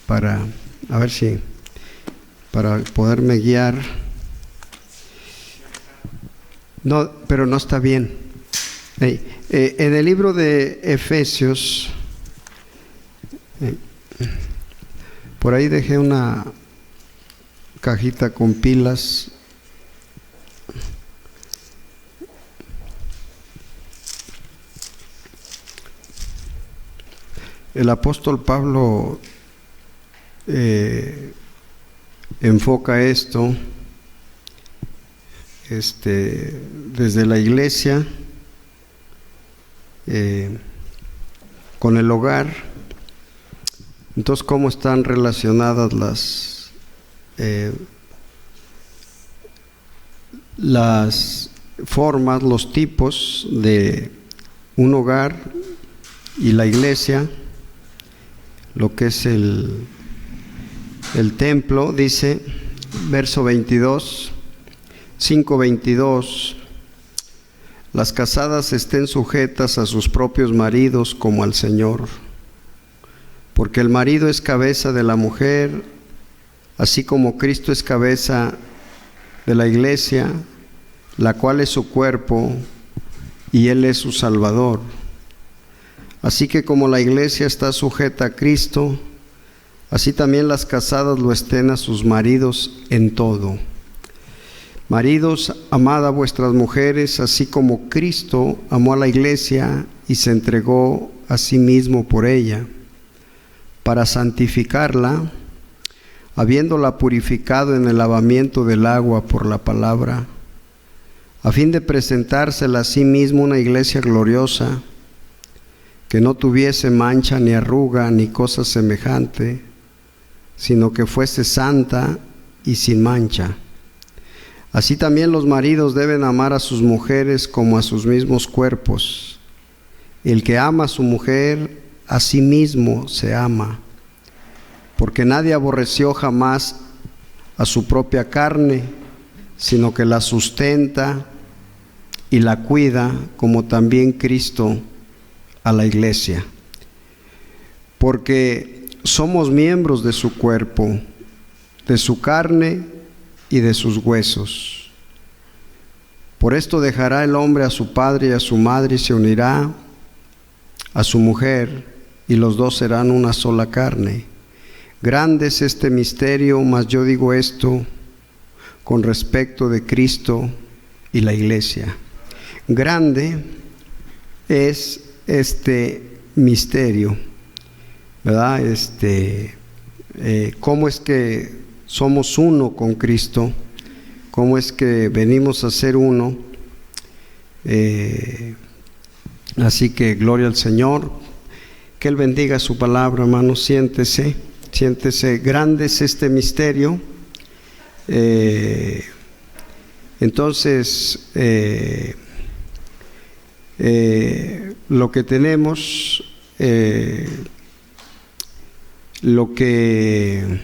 para, a ver si, para poderme guiar. No, pero no está bien. En el libro de Efesios, por ahí dejé una cajita con pilas. El apóstol Pablo enfoca esto desde la iglesia con el hogar. Entonces, ¿cómo están relacionadas las formas, los tipos de un hogar y la iglesia? Lo que es el templo, dice, verso 22, 5:22, las casadas estén sujetas a sus propios maridos como al Señor, porque el marido es cabeza de la mujer, así como Cristo es cabeza de la iglesia, la cual es su cuerpo, y Él es su Salvador. Así que como la iglesia está sujeta a Cristo, así también las casadas lo estén a sus maridos en todo. Maridos, amad a vuestras mujeres, así como Cristo amó a la iglesia y se entregó a sí mismo por ella, para santificarla, habiéndola purificado en el lavamiento del agua por la palabra, a fin de presentársela a sí mismo una iglesia gloriosa, que no tuviese mancha ni arruga ni cosa semejante, sino que fuese santa y sin mancha. Así también los maridos deben amar a sus mujeres como a sus mismos cuerpos. El que ama a su mujer, a sí mismo se ama, porque nadie aborreció jamás a su propia carne, sino que la sustenta y la cuida, como también Cristo a la iglesia, porque somos miembros de su cuerpo, de su carne y de sus huesos. Por esto dejará el hombre a su padre y a su madre y se unirá a su mujer, y los dos serán una sola carne. Grande es este misterio, mas yo digo esto con respecto de Cristo y la iglesia. Grande es este misterio, ¿verdad? ¿Cómo es que somos uno con Cristo? ¿Cómo es que venimos a ser uno? Así que gloria al Señor. Que Él bendiga su palabra, hermano. Siéntese. Grande es este misterio. Entonces, lo que tenemos, lo que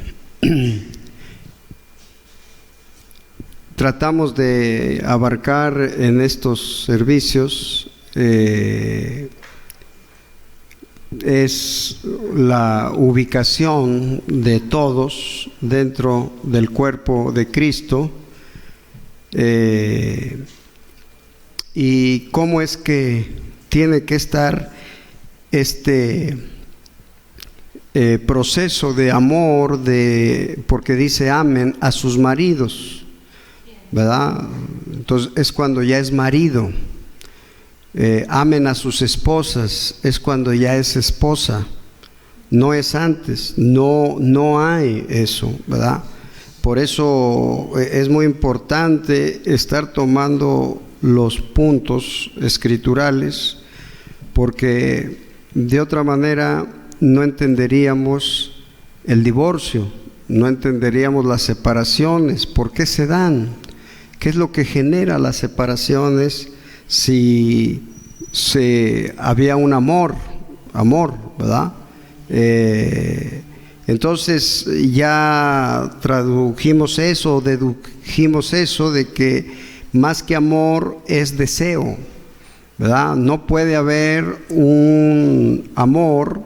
tratamos de abarcar en estos servicios es la ubicación de todos dentro del cuerpo de Cristo, y cómo es que tiene que estar este proceso de amor, porque dice amen a sus maridos, ¿verdad? Entonces es cuando ya es marido. Amen a sus esposas, es cuando ya es esposa, no es antes, no hay eso, ¿verdad? Por eso es muy importante estar tomando los puntos escriturales, porque de otra manera no entenderíamos el divorcio, no entenderíamos las separaciones, por qué se dan, qué es lo que genera las separaciones. Si había un amor, ¿verdad? Entonces ya dedujimos eso de que más que amor es deseo, ¿verdad? No puede haber un amor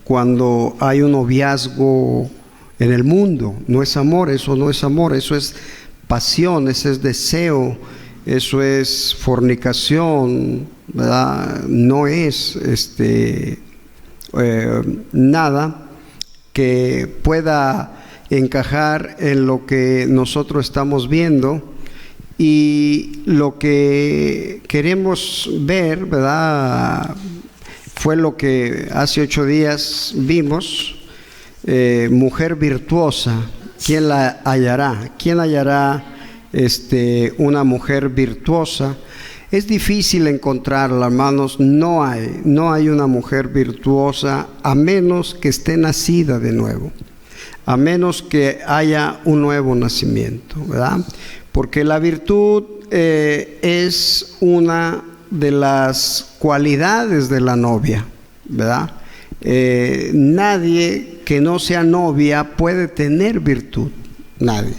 cuando hay un noviazgo en el mundo. No es amor, eso no es amor, eso es pasión, ese es deseo, eso es fornicación, ¿verdad? No es nada que pueda encajar en lo que nosotros estamos viendo y lo que queremos ver, ¿verdad? Fue lo que hace 8 días vimos, mujer virtuosa. ¿Quién la hallará? ¿Quién hallará una mujer virtuosa? Es difícil encontrarla, hermanos. No hay una mujer virtuosa a menos que esté nacida de nuevo, a menos que haya un nuevo nacimiento, ¿verdad? Porque la virtud es una de las cualidades de la novia, ¿verdad? Nadie que no sea novia puede tener virtud, nadie,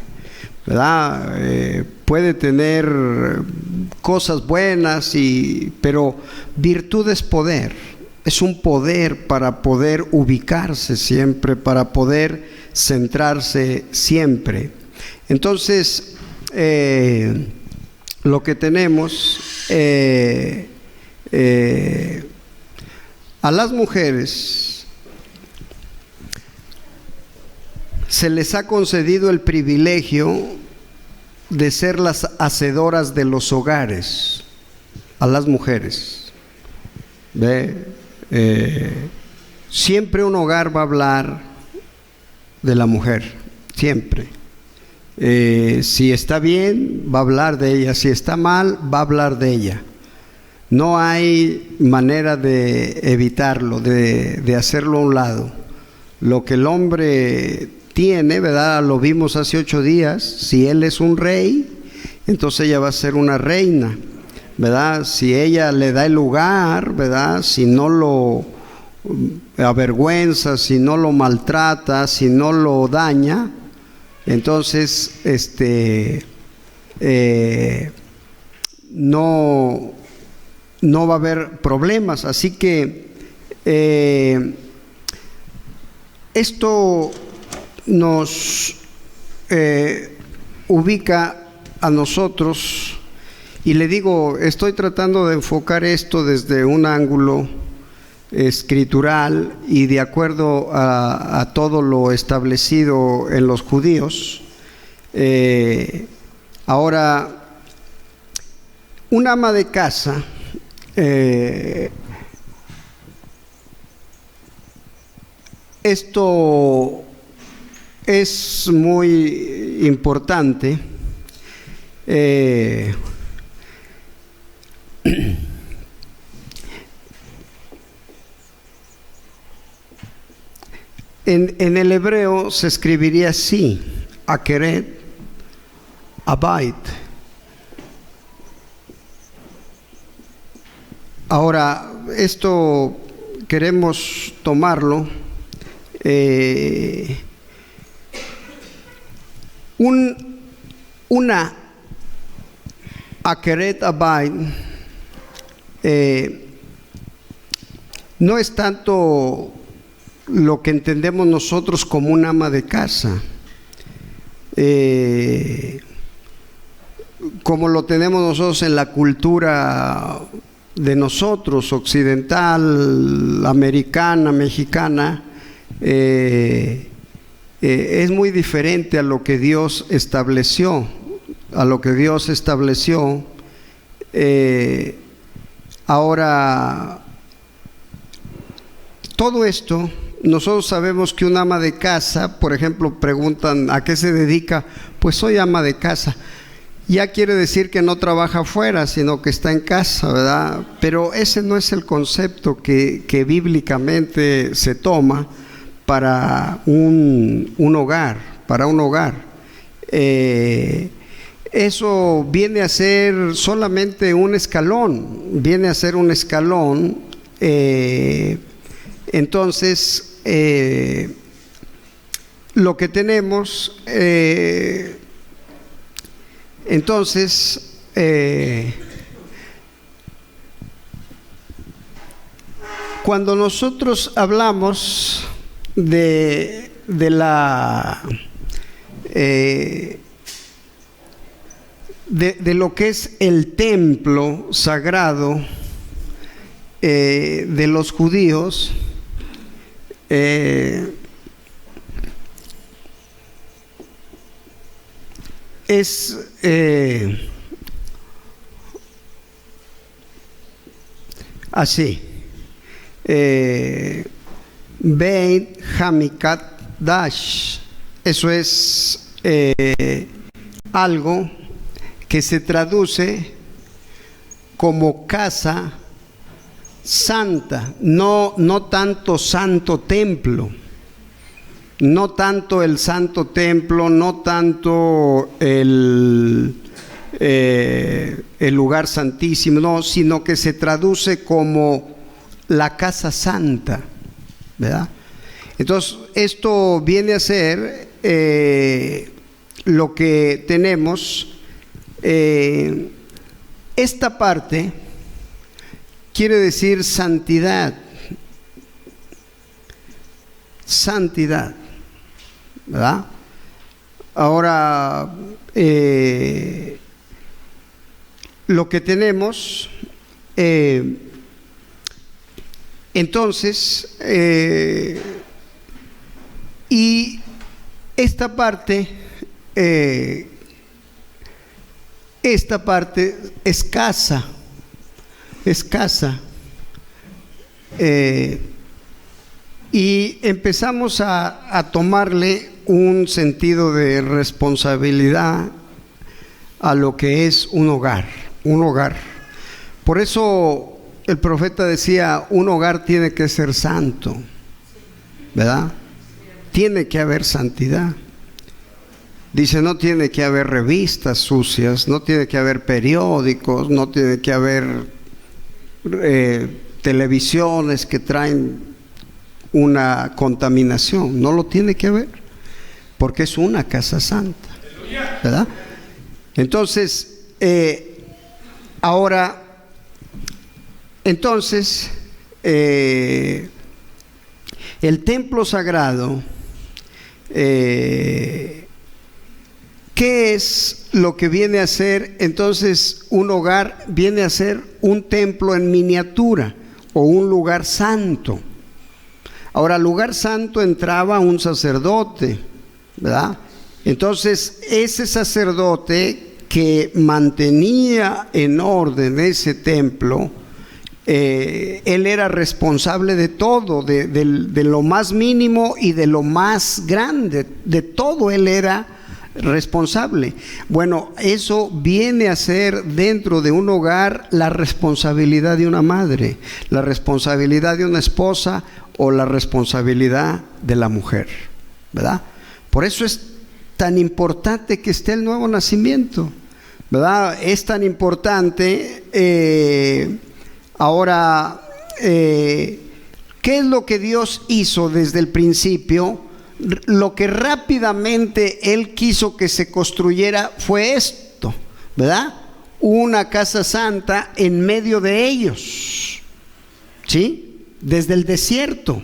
¿verdad? Puede tener cosas buenas, pero virtud es poder, es un poder para poder ubicarse siempre, para poder centrarse siempre. Entonces, lo que tenemos, a las mujeres se les ha concedido el privilegio de ser las hacedoras de los hogares. A las mujeres, siempre un hogar va a hablar de la mujer, siempre. Si está bien, va a hablar de ella. Si está mal, va a hablar de ella. No hay manera de evitarlo, de hacerlo a un lado. Lo que el hombre tiene, ¿verdad? Lo vimos hace 8 días. Si él es un rey, entonces ella va a ser una reina, ¿verdad? Si ella le da el lugar, ¿verdad? Si no lo avergüenza, si no lo maltrata, si no lo daña, entonces no va a haber problemas. Así que esto nos ubica a nosotros, y le digo, estoy tratando de enfocar esto desde un ángulo escritural y de acuerdo a todo lo establecido en los judíos. Ahora, un ama de casa esto es muy importante. En el hebreo se escribiría así: Akeret, Abait. Ahora, esto queremos tomarlo. Una Akeret Abait no es tanto lo que entendemos nosotros como un ama de casa, como lo tenemos nosotros en la cultura de nosotros, occidental, americana, mexicana. Es muy diferente a lo que Dios estableció, ahora, todo esto, nosotros sabemos que un ama de casa, por ejemplo, preguntan ¿a qué se dedica? Pues soy ama de casa. Ya quiere decir que no trabaja afuera, sino que está en casa, ¿verdad? Pero ese no es el concepto que bíblicamente se toma para un hogar, eso viene a ser solamente un escalón, entonces lo que tenemos, Cuando nosotros hablamos de lo que es el templo sagrado de los judíos, es así: Beit Hamikdash. Eso es algo que se traduce como casa santa, no tanto santo templo, no tanto el santo templo, no tanto el lugar santísimo, no, sino que se traduce como la casa santa, ¿verdad? Entonces, esto viene a ser lo que tenemos. Esta parte quiere decir santidad, ¿verdad? Ahora, lo que tenemos, entonces, y esta parte es casa, y empezamos a tomarle un sentido de responsabilidad a lo que es un hogar. Por eso el profeta decía, un hogar tiene que ser santo, ¿verdad? Tiene que haber santidad. Dice, no tiene que haber revistas sucias, no tiene que haber periódicos, no tiene que haber televisiones que traen una contaminación. No lo tiene que haber, porque es una casa santa, ¿verdad? Entonces, ahora, entonces, el templo sagrado, ¿qué es lo que viene a ser? Entonces, un hogar viene a ser un templo en miniatura o un lugar santo. Ahora, lugar santo entraba un sacerdote, ¿verdad? Entonces, ese sacerdote que mantenía en orden ese templo, él era responsable de todo, de lo más mínimo y de lo más grande, de todo él era responsable. Bueno, eso viene a ser dentro de un hogar la responsabilidad de una madre, la responsabilidad de una esposa o la responsabilidad de la mujer, ¿verdad? Por eso es tan importante que esté el nuevo nacimiento, ¿verdad? Es tan importante. Ahora, ¿qué es lo que Dios hizo desde el principio? Lo que rápidamente Él quiso que se construyera fue esto, ¿verdad? Una casa santa en medio de ellos, ¿sí? Desde el desierto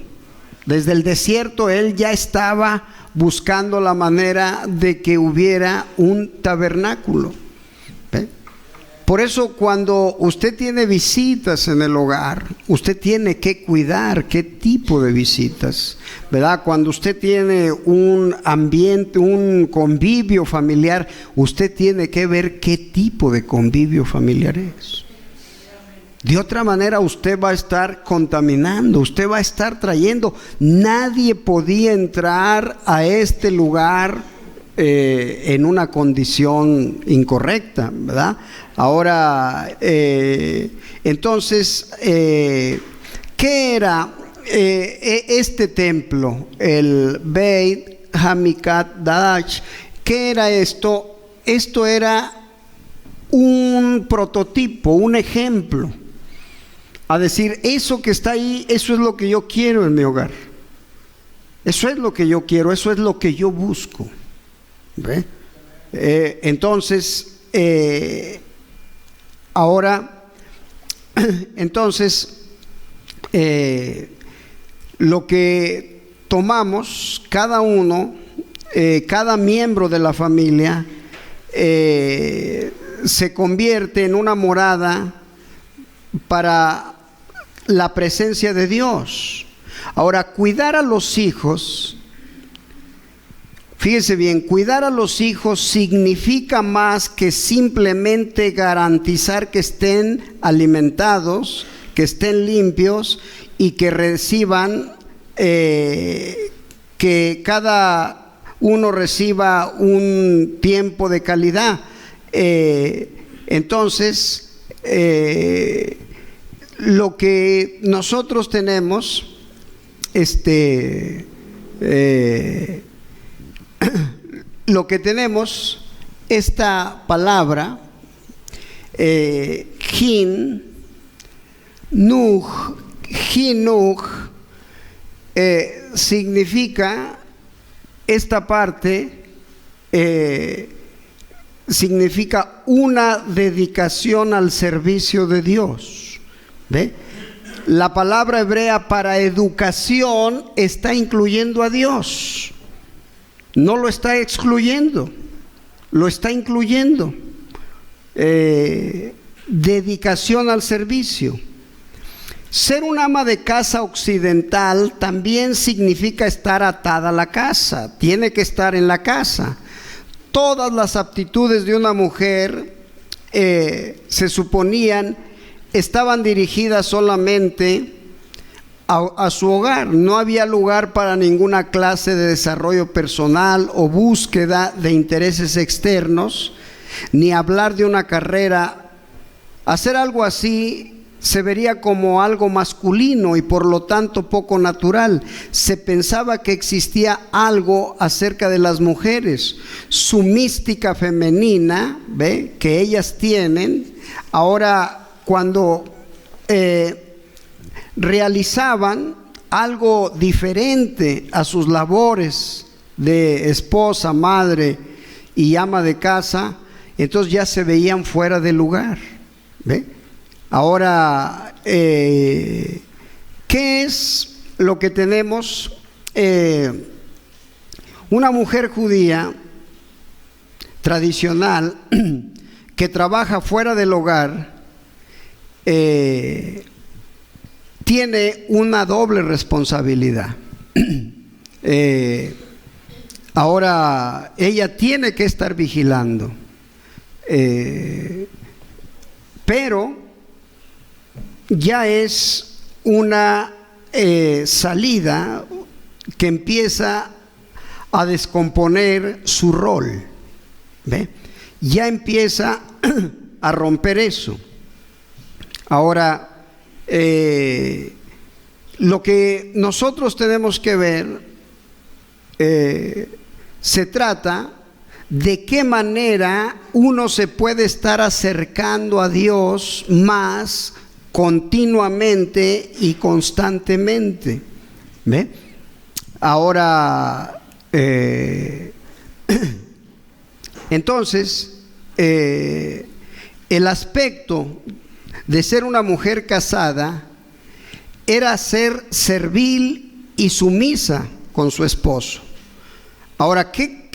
Él ya estaba buscando la manera de que hubiera un tabernáculo. ¿Ve? Por eso cuando usted tiene visitas en el hogar, usted tiene que cuidar qué tipo de visitas, ¿verdad? Cuando usted tiene un ambiente, un convivio familiar, usted tiene que ver qué tipo de convivio familiar es. De otra manera usted va a estar contaminando, usted va a estar trayendo. Nadie podía entrar a este lugar en una condición incorrecta, ¿verdad? Ahora, entonces, ¿qué era este templo? El Beit Hamikdash. ¿Qué era esto? Esto era un prototipo, un ejemplo. A decir, eso que está ahí, eso es lo que yo quiero en mi hogar. Eso es lo que yo quiero, eso es lo que yo busco. ¿Ve? Entonces, ahora, entonces, lo que tomamos cada uno, cada miembro de la familia, se convierte en una morada para la presencia de Dios. Ahora, cuidar a los hijos, fíjese bien, cuidar a los hijos significa más que simplemente garantizar que estén alimentados, que estén limpios y que reciban, que cada uno reciba un tiempo de calidad. Entonces, lo que nosotros tenemos, lo que tenemos, esta palabra, Jinuj, significa, esta parte, significa una dedicación al servicio de Dios. ¿Ve? La palabra hebrea para educación está incluyendo a Dios. No lo está excluyendo, lo está incluyendo. Dedicación al servicio. Ser un ama de casa occidental también significa estar atada a la casa, tiene que estar en la casa. Todas las aptitudes de una mujer, se suponían, estaban dirigidas solamente a su hogar. No había lugar para ninguna clase de desarrollo personal o búsqueda de intereses externos, ni hablar de una carrera. Hacer algo así se vería como algo masculino y por lo tanto poco natural. Se pensaba que existía algo acerca de las mujeres, su mística femenina, ¿ve?, que ellas tienen. Ahora, cuando realizaban algo diferente a sus labores de esposa, madre y ama de casa, entonces ya se veían fuera de lugar. ¿Ve? Ahora, ¿qué es lo que tenemos? Una mujer judía tradicional que trabaja fuera del hogar tiene una doble responsabilidad. Ahora, ella tiene que estar vigilando, pero ya es una salida que empieza a descomponer su rol. ¿Ve? Ya empieza a romper eso. Ahora, lo que nosotros tenemos que ver, se trata de qué manera uno se puede estar acercando a Dios más continuamente y constantemente. ¿Ve? Ahora, entonces, el aspecto de ser una mujer casada era ser servil y sumisa con su esposo. Ahora, ¿qué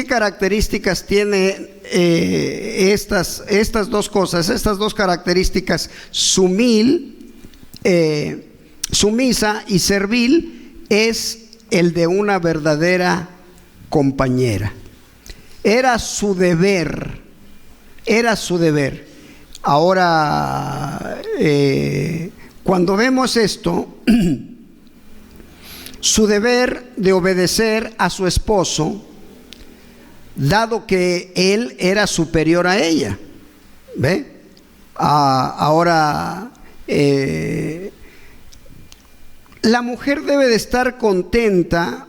características tiene estas dos cosas? Estas dos características, sumisa y servil, es el de una verdadera compañera. Era su deber. Ahora, cuando vemos esto, su deber de obedecer a su esposo, dado que él era superior a ella. ¿Ve? Ahora, la mujer debe de estar contenta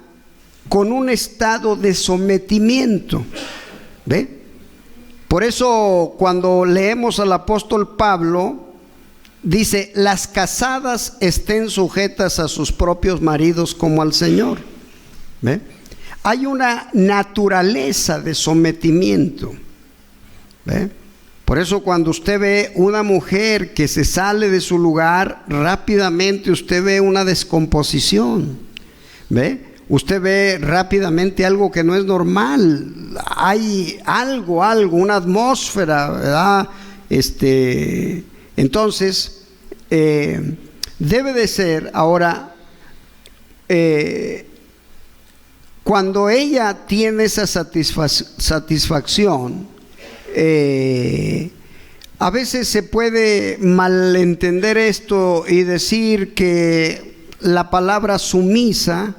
con un estado de sometimiento. ¿Ve? Por eso, cuando leemos al apóstol Pablo, dice: las casadas estén sujetas a sus propios maridos como al Señor. ¿Ve? Hay una naturaleza de sometimiento. ¿Ve? Por eso cuando usted ve una mujer que se sale de su lugar, rápidamente usted ve una descomposición, ¿ve? Usted ve rápidamente algo que no es normal. Hay algo, una atmósfera, ¿verdad? Entonces, debe de ser ahora, cuando ella tiene esa satisfacción, a veces se puede malentender esto y decir que la palabra sumisa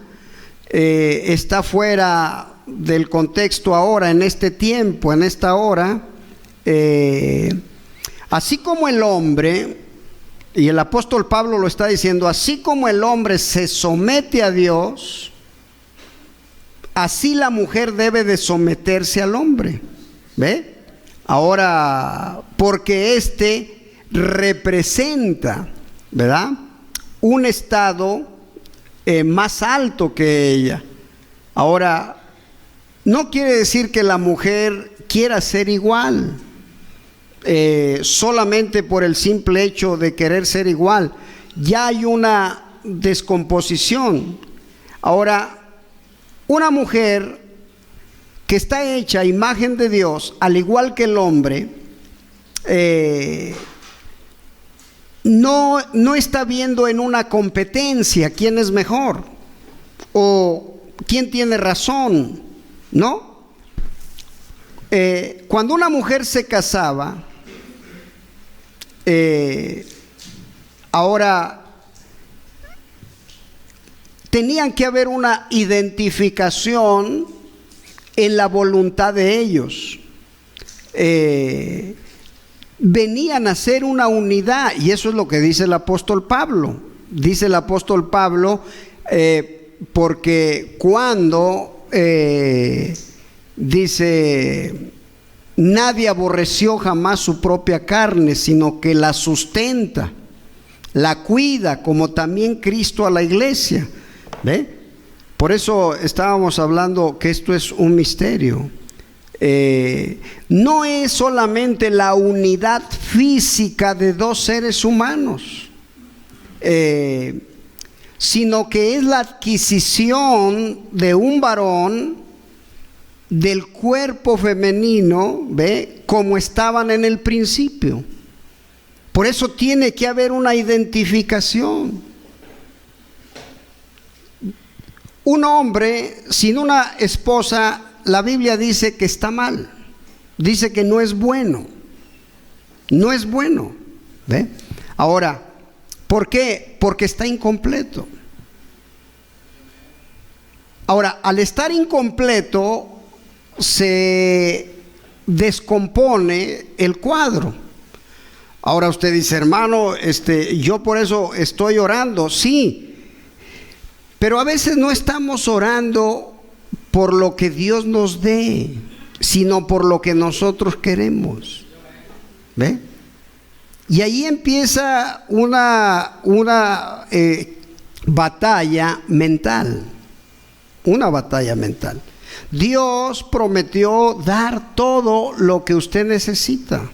está fuera del contexto ahora, en este tiempo, en esta hora. Así como el hombre, y el apóstol Pablo lo está diciendo, así como el hombre se somete a Dios, así la mujer debe de someterse al hombre, ¿ve? Ahora, porque representa, ¿verdad?, un estado más alto que ella. Ahora, no quiere decir que la mujer quiera ser igual, solamente por el simple hecho de querer ser igual. Ya hay una descomposición. Ahora, una mujer que está hecha a imagen de Dios, al igual que el hombre, no está viendo en una competencia quién es mejor o quién tiene razón, ¿no? Cuando una mujer se casaba, ahora tenían que haber una identificación en la voluntad de ellos. Venían a ser una unidad, y eso es lo que dice el apóstol Pablo. Dice el apóstol Pablo, porque cuando dice, nadie aborreció jamás su propia carne, sino que la sustenta, la cuida, como también Cristo a la iglesia. ¿Ve? Por eso estábamos hablando que esto es un misterio. No es solamente la unidad física de dos seres humanos, sino que es la adquisición de un varón del cuerpo femenino, ¿ve?, como estaban en el principio. Por eso tiene que haber una identificación. Un hombre sin una esposa, la Biblia dice que está mal, dice que no es bueno, no es bueno, ¿ve? Ahora, ¿por qué? Porque está incompleto. Ahora, al estar incompleto, se descompone el cuadro. Ahora usted dice, hermano, yo por eso estoy orando, sí, pero a veces no estamos orando por lo que Dios nos dé, sino por lo que nosotros queremos, ¿ve? Y ahí empieza una batalla mental, una batalla mental. Dios prometió dar todo lo que usted necesita.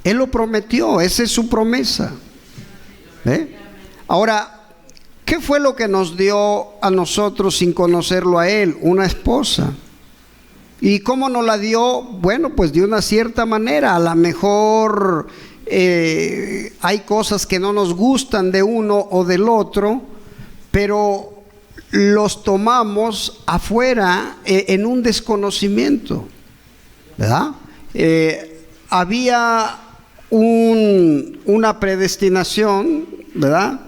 Él lo prometió, esa es su promesa, ¿ve? Ahora, ¿qué fue lo que nos dio a nosotros sin conocerlo a Él? Una esposa. ¿Y cómo nos la dio? Bueno, pues de una cierta manera. A lo mejor hay cosas que no nos gustan de uno o del otro, pero los tomamos afuera en un desconocimiento, ¿verdad? Había una predestinación, ¿verdad?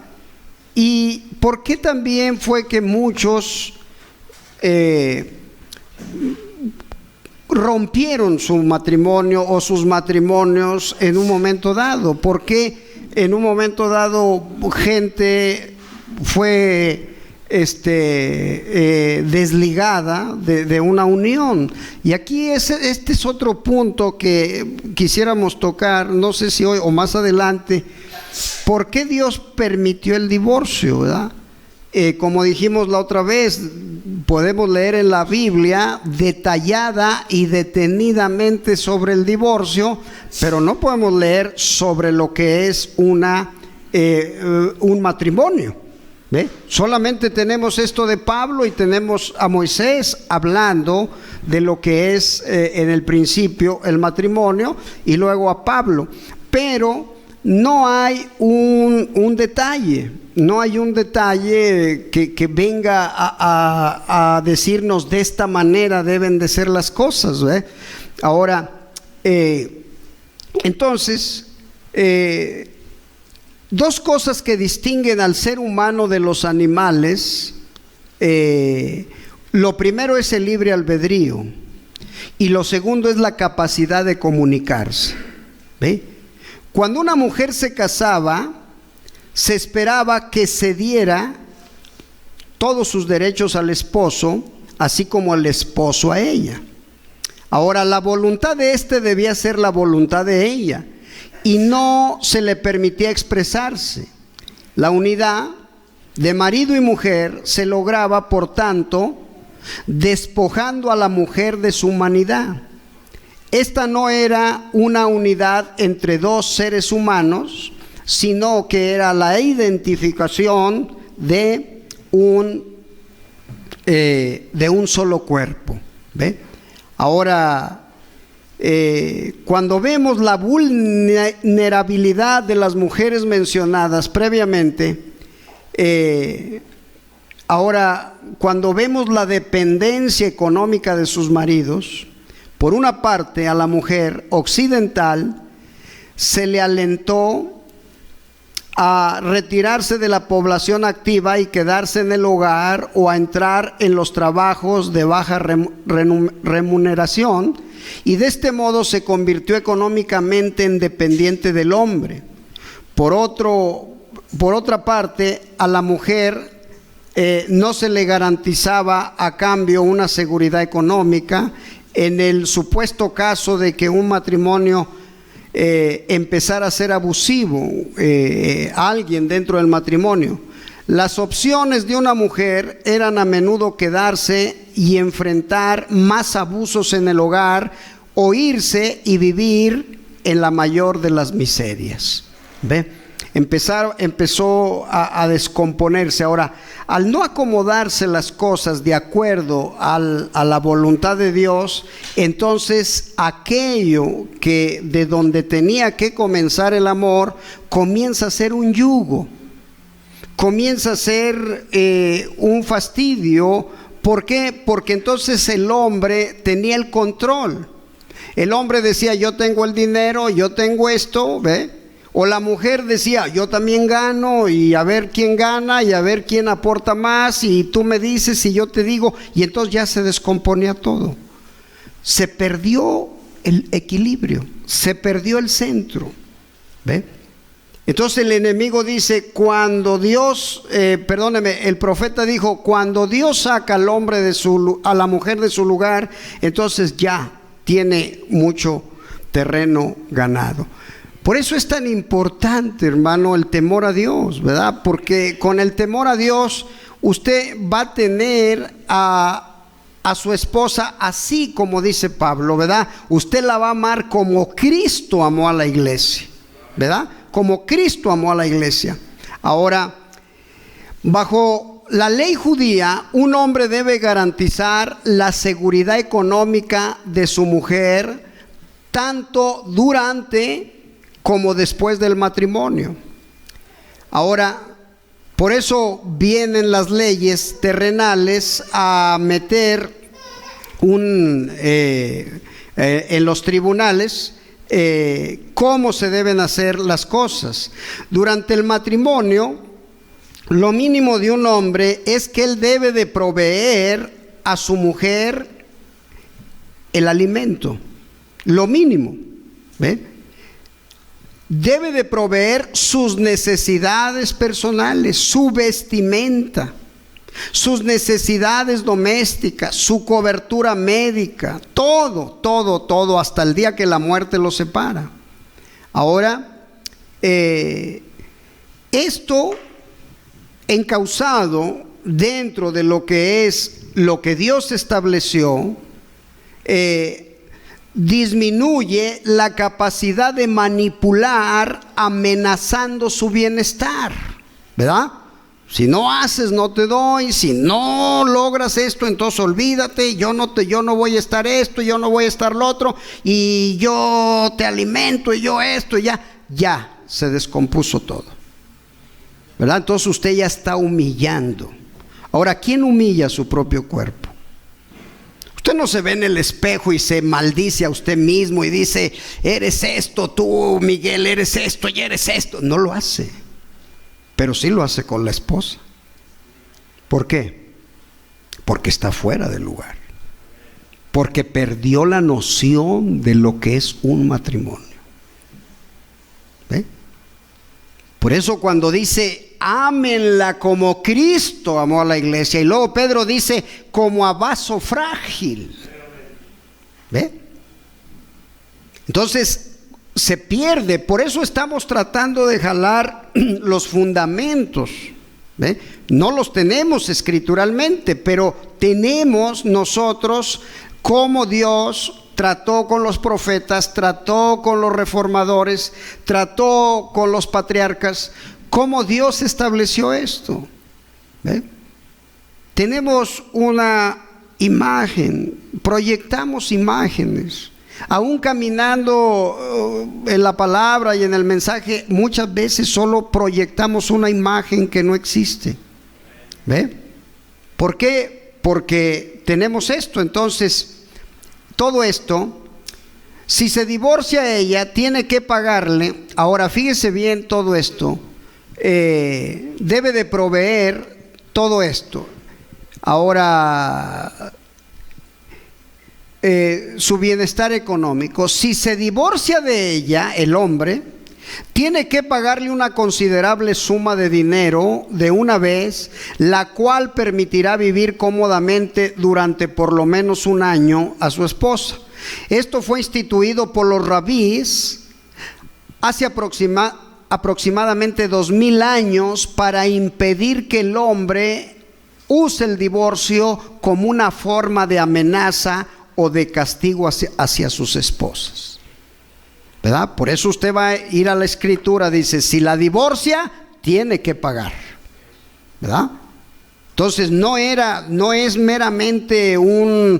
¿Y por qué también fue que muchos rompieron su matrimonio o sus matrimonios en un momento dado? ¿Por qué en un momento dado gente fue desligada de una unión? Y aquí este es otro punto que quisiéramos tocar, no sé si hoy o más adelante. ¿Por qué Dios permitió el divorcio, verdad? Como dijimos la otra vez, podemos leer en la Biblia detallada y detenidamente sobre el divorcio, pero no podemos leer sobre lo que es un matrimonio. ¿Ve? Solamente tenemos esto de Pablo y tenemos a Moisés hablando de lo que es en el principio el matrimonio, y luego a Pablo, pero no hay un detalle, no hay un detalle que venga a decirnos de esta manera deben de ser las cosas, ¿ve? Ahora, entonces, dos cosas que distinguen al ser humano de los animales. Lo primero es el libre albedrío y lo segundo es la capacidad de comunicarse. ¿Ve? Cuando una mujer se casaba, se esperaba que cediera todos sus derechos al esposo, así como el esposo a ella. Ahora, la voluntad de éste debía ser la voluntad de ella, y no se le permitía expresarse. La unidad de marido y mujer se lograba, por tanto, despojando a la mujer de su humanidad. Esta no era una unidad entre dos seres humanos, sino que era la identificación de un solo cuerpo. ¿Ve? Ahora, cuando vemos la vulnerabilidad de las mujeres mencionadas previamente, ahora cuando vemos la dependencia económica de sus maridos, por una parte a la mujer occidental se le alentó a retirarse de la población activa y quedarse en el hogar o a entrar en los trabajos de baja remuneración, y de este modo se convirtió económicamente en dependiente del hombre. Por otra parte, a la mujer no se le garantizaba a cambio una seguridad económica en el supuesto caso de que un matrimonio empezara a ser abusivo, alguien dentro del matrimonio. Las opciones de una mujer eran a menudo quedarse y enfrentar más abusos en el hogar, o irse y vivir en la mayor de las miserias. ¿Ve? Empezó a descomponerse. Ahora, al no acomodarse las cosas de acuerdo a la voluntad de Dios, entonces aquello que de donde tenía que comenzar el amor comienza a ser un yugo, comienza a ser un fastidio. ¿Por qué? Porque entonces el hombre tenía el control. El hombre decía: yo tengo el dinero, yo tengo esto, ¿ve? O la mujer decía: yo también gano, y a ver quién gana, y a ver quién aporta más, y tú me dices y yo te digo, y entonces ya se descomponía todo. Se perdió el equilibrio, se perdió el centro. ¿Ve? Entonces el enemigo dice, cuando Dios, el profeta dijo, cuando Dios saca al hombre a la mujer de su lugar, entonces ya tiene mucho terreno ganado. Por eso es tan importante, hermano, el temor a Dios, ¿verdad? Porque con el temor a Dios usted va a tener a su esposa así como dice Pablo, ¿verdad? Usted la va a amar como Cristo amó a la iglesia, ¿verdad? Como Cristo amó a la iglesia. Ahora, bajo la ley judía, un hombre debe garantizar la seguridad económica de su mujer tanto durante como después del matrimonio. Ahora, por eso vienen las leyes terrenales a meter en los tribunales cómo se deben hacer las cosas. Durante el matrimonio, lo mínimo de un hombre es que él debe de proveer a su mujer el alimento. Lo mínimo, ¿ve? Debe de proveer sus necesidades personales, su vestimenta, sus necesidades domésticas, su cobertura médica, todo, hasta el día que la muerte los separa. Ahora, esto encauzado dentro de lo que es lo que Dios estableció, disminuye la capacidad de manipular amenazando su bienestar, ¿verdad? Si no haces, no te doy. Si no logras esto, entonces olvídate. Yo no voy a estar esto, yo no voy a estar lo otro, y yo te alimento, y yo esto, y ya se descompuso todo, ¿verdad? Entonces usted ya está humillando. Ahora, ¿quién humilla su propio cuerpo? Usted no se ve en el espejo y se maldice a usted mismo y dice: eres esto, tú, Miguel, eres esto y eres esto. No lo hace, pero sí lo hace con la esposa. ¿Por qué? Porque está fuera del lugar, porque perdió la noción de lo que es un matrimonio. ¿Ve? Por eso cuando dice: ámenla como Cristo amó a la iglesia, y luego Pedro dice: como a vaso frágil. ¿Ve? Entonces se pierde. Por eso estamos tratando de jalar los fundamentos. ¿Ve? No los tenemos escrituralmente, pero tenemos nosotros cómo Dios trató con los profetas, trató con los reformadores, trató con los patriarcas, cómo Dios estableció esto. ¿Ve? Tenemos una imagen, proyectamos imágenes. Aún caminando en la palabra y en el mensaje, muchas veces solo proyectamos una imagen que no existe. ¿Ve? ¿Por qué? Porque tenemos esto. Entonces, todo esto, si se divorcia ella, tiene que pagarle. Ahora, fíjese bien todo esto. Debe de proveer todo esto. Ahora, su bienestar económico. Si se divorcia de ella, el hombre tiene que pagarle una considerable suma de dinero de una vez, la cual permitirá vivir cómodamente durante por lo menos un año a su esposa. Esto fue instituido por los rabíes hace aproximadamente 2000 años para impedir que el hombre use el divorcio como una forma de amenaza o de castigo hacia sus esposas, ¿verdad? Por eso usted va a ir a la escritura, dice: si la divorcia, tiene que pagar, ¿verdad? Entonces no es meramente una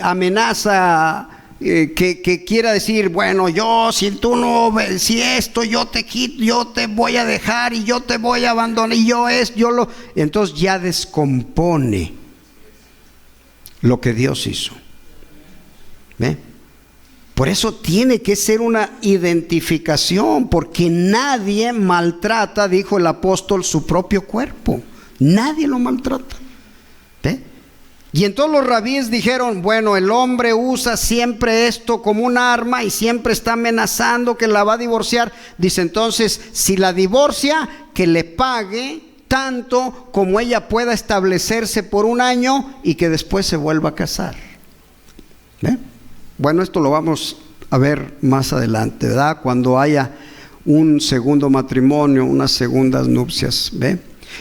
amenaza que quiera decir: bueno, si esto yo te quito, yo te voy a dejar y yo te voy a abandonar y entonces ya descompone lo que Dios hizo. ¿Ve? Por eso tiene que ser una identificación, porque nadie maltrata, dijo el apóstol, su propio cuerpo. Nadie lo maltrata. ¿Ve? Y entonces los rabíes dijeron: bueno, el hombre usa siempre esto como un arma y siempre está amenazando que la va a divorciar. Dice: entonces, si la divorcia, que le pague tanto como ella pueda establecerse por un año y que después se vuelva a casar. ¿Ve? Bueno, esto lo vamos a ver más adelante, ¿verdad? Cuando haya un segundo matrimonio, unas segundas nupcias. ¿Ve?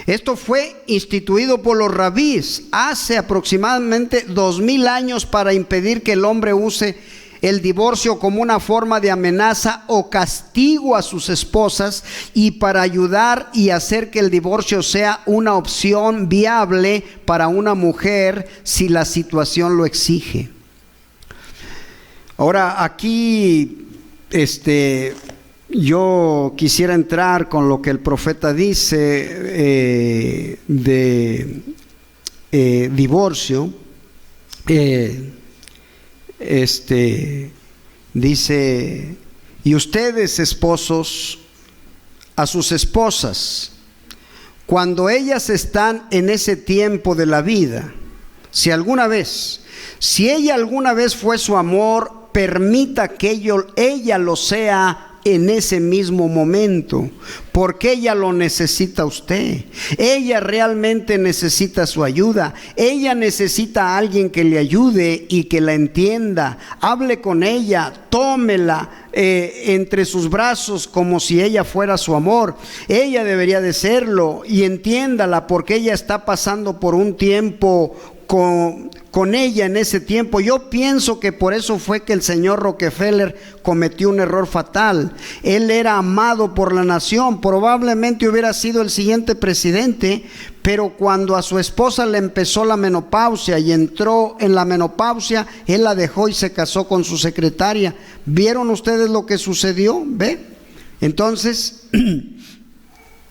Esto fue instituido por los rabíes hace aproximadamente 2000 años para impedir que el hombre use el divorcio como una forma de amenaza o castigo a sus esposas, y para ayudar y hacer que el divorcio sea una opción viable para una mujer si la situación lo exige. Ahora, aquí yo quisiera entrar con lo que el profeta dice de divorcio. Dice: y ustedes, esposos, a sus esposas, cuando ellas están en ese tiempo de la vida, si ella alguna vez fue su amor, permita que ella lo sea en ese mismo momento, porque ella lo necesita a usted. Ella realmente necesita su ayuda. Ella necesita a alguien que le ayude y que la entienda. Hable con ella, tómela entre sus brazos como si ella fuera su amor. Ella debería de serlo, y entiéndala, porque ella está pasando por un tiempo con ella en ese tiempo. Yo pienso que por eso fue que el señor Rockefeller cometió un error fatal. Él era amado por la nación, probablemente hubiera sido el siguiente presidente, pero cuando a su esposa le empezó la menopausia y entró en la menopausia, él la dejó y se casó con su secretaria. ¿Vieron ustedes lo que sucedió? ¿Ve? Entonces,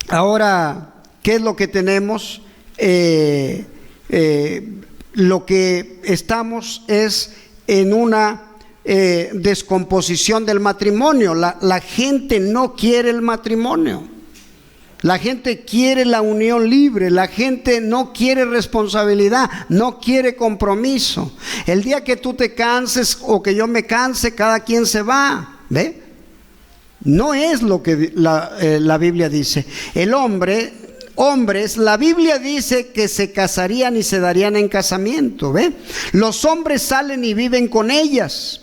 ahora, ¿qué es lo que tenemos? Lo que estamos es en una descomposición del matrimonio. La gente no quiere el matrimonio. La gente quiere la unión libre. La gente no quiere responsabilidad, no quiere compromiso. El día que tú te canses o que yo me canse, cada quien se va. ¿Ve? No es lo que la Biblia dice. Hombres, la Biblia dice que se casarían y se darían en casamiento, ¿ve? Los hombres salen y viven con ellas.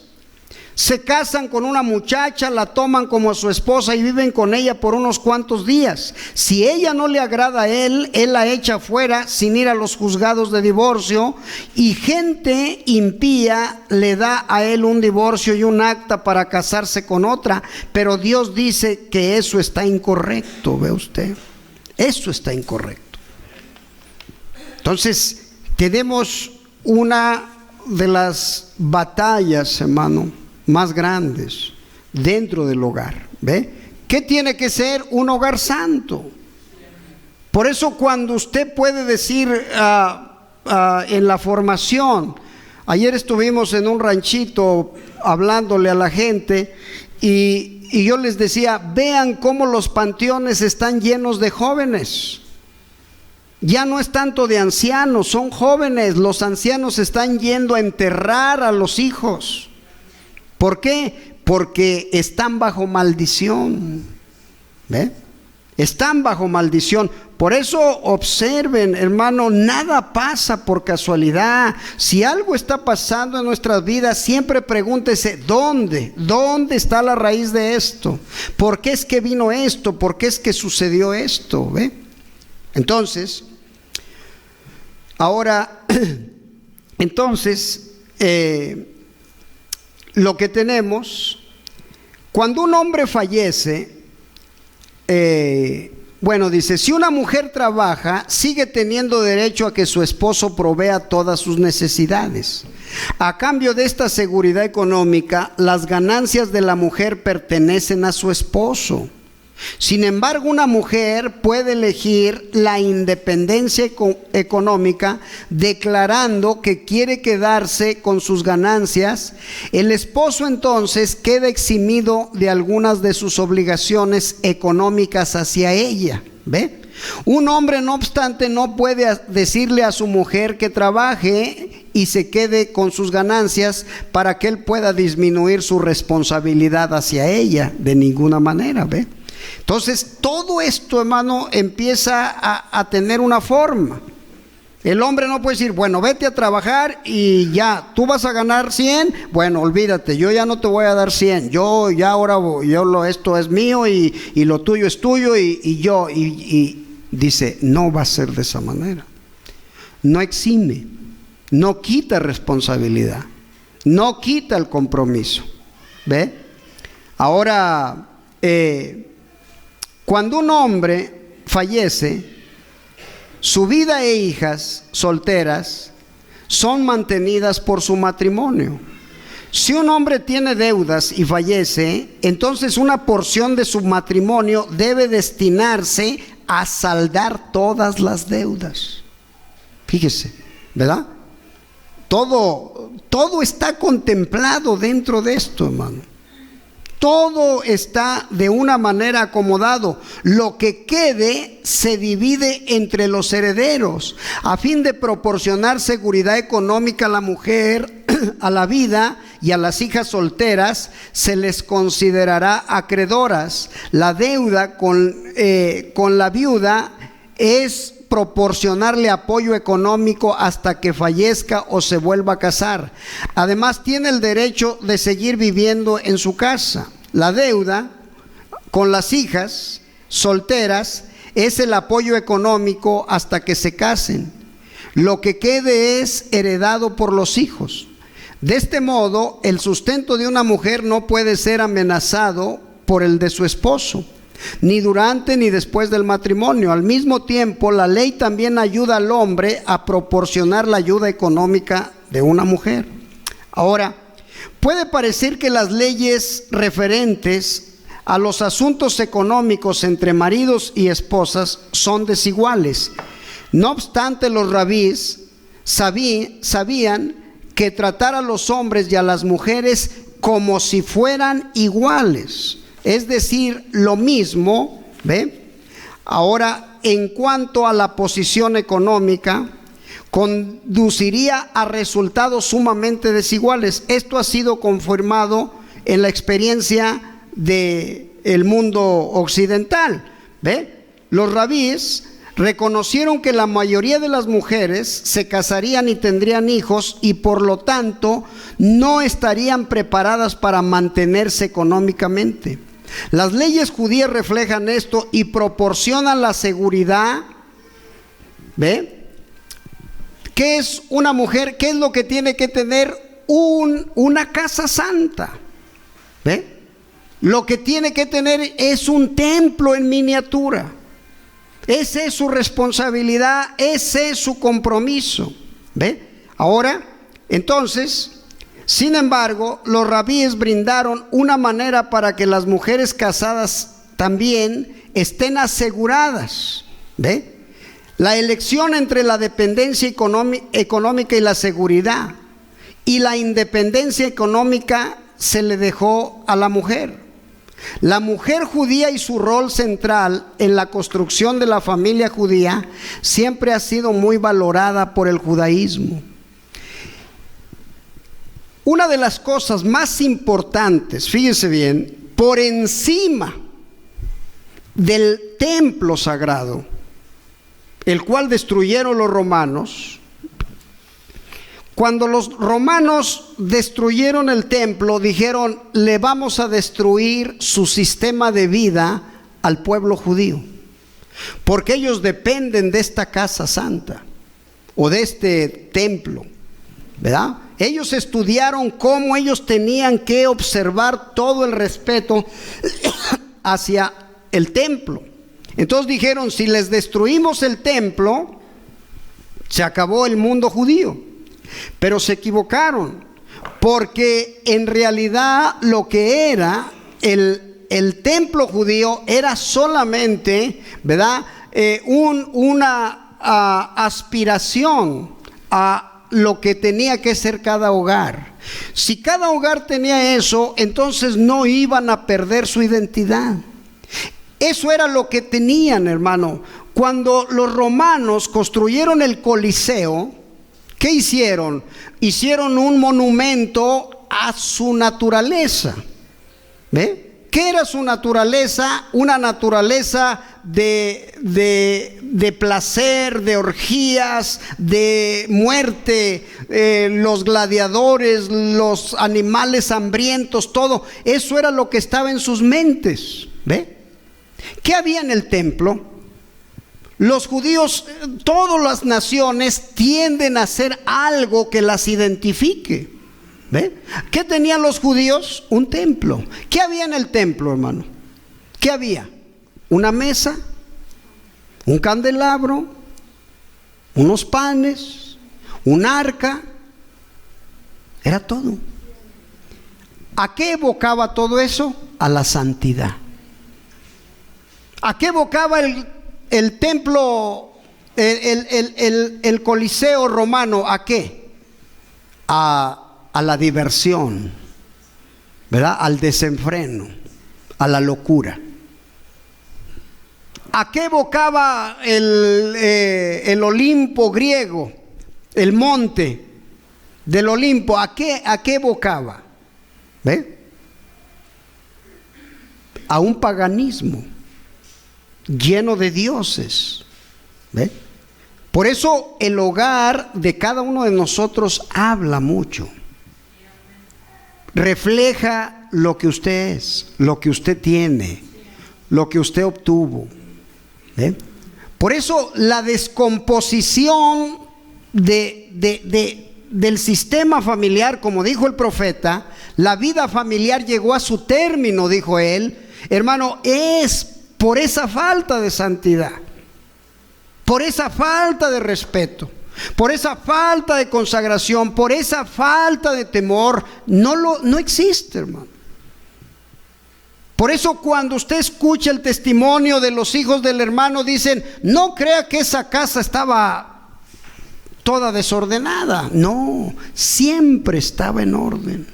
Se casan con una muchacha, la toman como su esposa y viven con ella por unos cuantos días. Si ella no le agrada a él la echa fuera sin ir a los juzgados de divorcio, y gente impía le da a él un divorcio y un acta para casarse con otra. Pero Dios dice que eso está incorrecto, ¿ve usted? Eso está incorrecto. Entonces, tenemos una de las batallas, hermano, más grandes dentro del hogar. ¿Ve? ¿Qué tiene que ser un hogar santo? Por eso cuando usted puede decir en la formación, ayer estuvimos en un ranchito hablándole a la gente y yo les decía, vean cómo los panteones están llenos de jóvenes. Ya no es tanto de ancianos, son jóvenes. Los ancianos están yendo a enterrar a los hijos. ¿Por qué? Porque están bajo maldición. ¿Ve? Están bajo maldición. Por eso observen, hermano, nada pasa por casualidad. Si algo está pasando en nuestras vidas, siempre pregúntese, ¿dónde está la raíz de esto? ¿Por qué es que vino esto? ¿Por qué es que sucedió esto? ¿Ve? Entonces, ahora, lo que tenemos, cuando un hombre fallece, dice, si una mujer trabaja, sigue teniendo derecho a que su esposo provea todas sus necesidades. A cambio de esta seguridad económica, las ganancias de la mujer pertenecen a su esposo. Sin embargo, una mujer puede elegir la independencia económica declarando que quiere quedarse con sus ganancias. El esposo entonces queda eximido de algunas de sus obligaciones económicas hacia ella. ¿Ve? Un hombre, no obstante, no puede decirle a su mujer que trabaje y se quede con sus ganancias para que él pueda disminuir su responsabilidad hacia ella. De ninguna manera, ¿ve? Entonces, todo esto, hermano, empieza a tener una forma. El hombre no puede decir, bueno, vete a trabajar y ya, tú vas a ganar 100, bueno, olvídate, yo ya no te voy a dar 100, yo ya ahora, esto es mío y lo tuyo es tuyo y dice, no va a ser de esa manera. No exime, no quita responsabilidad, no quita el compromiso. ¿Ve? Ahora, cuando un hombre fallece, su vida e hijas solteras son mantenidas por su matrimonio. Si un hombre tiene deudas y fallece, entonces una porción de su matrimonio debe destinarse a saldar todas las deudas. Fíjese, ¿verdad? Todo está contemplado dentro de esto, hermano. Todo está de una manera acomodado. Lo que quede se divide entre los herederos a fin de proporcionar seguridad económica a la mujer, a la vida y a las hijas solteras. Se les considerará acreedoras. La deuda con la viuda es proporcionarle apoyo económico hasta que fallezca o se vuelva a casar. Además, tiene el derecho de seguir viviendo en su casa. La deuda con las hijas solteras es el apoyo económico hasta que se casen. Lo que quede es heredado por los hijos. De este modo, el sustento de una mujer no puede ser amenazado por el de su esposo, ni durante ni después del matrimonio. Al mismo tiempo, la ley también ayuda al hombre a proporcionar la ayuda económica de una mujer. Ahora, puede parecer que las leyes referentes a los asuntos económicos entre maridos y esposas son desiguales. No obstante, los rabís sabían que tratar a los hombres y a las mujeres como si fueran iguales, es decir, lo mismo, ¿ve? Ahora, en cuanto a la posición económica, conduciría a resultados sumamente desiguales. Esto ha sido confirmado en la experiencia del mundo occidental, ¿ve? Los rabíes reconocieron que la mayoría de las mujeres se casarían y tendrían hijos y por lo tanto no estarían preparadas para mantenerse económicamente. Las leyes judías reflejan esto y proporcionan la seguridad. ¿Ve? ¿Qué es una mujer? ¿Qué es lo que tiene que tener? Una casa santa. ¿Ve? Lo que tiene que tener es un templo en miniatura. Esa es su responsabilidad, ese es su compromiso. ¿Ve? Ahora, entonces, sin embargo, los rabíes brindaron una manera para que las mujeres casadas también estén aseguradas. ¿Ve? La elección entre la dependencia económica y la seguridad y la independencia económica se le dejó a la mujer. La mujer judía y su rol central en la construcción de la familia judía siempre ha sido muy valorada por el judaísmo. Una de las cosas más importantes, fíjese bien, por encima del templo sagrado, el cual destruyeron los romanos, cuando los romanos destruyeron el templo, dijeron: le vamos a destruir su sistema de vida al pueblo judío, porque ellos dependen de esta casa santa o de este templo, ¿verdad? Ellos estudiaron cómo ellos tenían que observar todo el respeto hacia el templo. Entonces dijeron: si les destruimos el templo, se acabó el mundo judío. Pero se equivocaron, porque en realidad lo que era el templo judío era solamente, ¿verdad? Una aspiración a lo que tenía que ser cada hogar. Si cada hogar tenía eso, entonces no iban a perder su identidad. Eso era lo que tenían, hermano. Cuando los romanos construyeron el Coliseo, ¿qué hicieron? Hicieron un monumento a su naturaleza. ¿Ve? ¿Qué era su naturaleza? Una naturaleza de placer, de orgías, de muerte, los gladiadores, los animales hambrientos, todo. Eso era lo que estaba en sus mentes. ¿Ve? ¿Qué había en el templo? Los judíos, todas las naciones tienden a hacer algo que las identifique. ¿Ve? ¿Qué tenían los judíos? Un templo. ¿Qué había en el templo, hermano? ¿Qué había? Una mesa, un candelabro, unos panes, un arca. Era todo. ¿A qué evocaba todo eso? A la santidad. ¿A qué evocaba el templo, el Coliseo romano? ¿A qué? A la diversión, ¿verdad? Al desenfreno, a la locura. ¿A qué evocaba el Olimpo griego, el monte del Olimpo? ¿A qué evocaba? ¿Ve? A un paganismo lleno de dioses. ¿Ve? Por eso el hogar de cada uno de nosotros habla mucho. Refleja lo que usted es, lo que usted tiene, lo que usted obtuvo. ¿Ve? Por eso la descomposición del sistema familiar, como dijo el profeta, la vida familiar llegó a su término, dijo él, hermano, es por esa falta de santidad, por esa falta de respeto, por esa falta de consagración, por esa falta de temor. No existe, hermano. Por eso cuando usted escucha el testimonio de los hijos del hermano, dicen, no crea que esa casa estaba toda desordenada. No, siempre estaba en orden.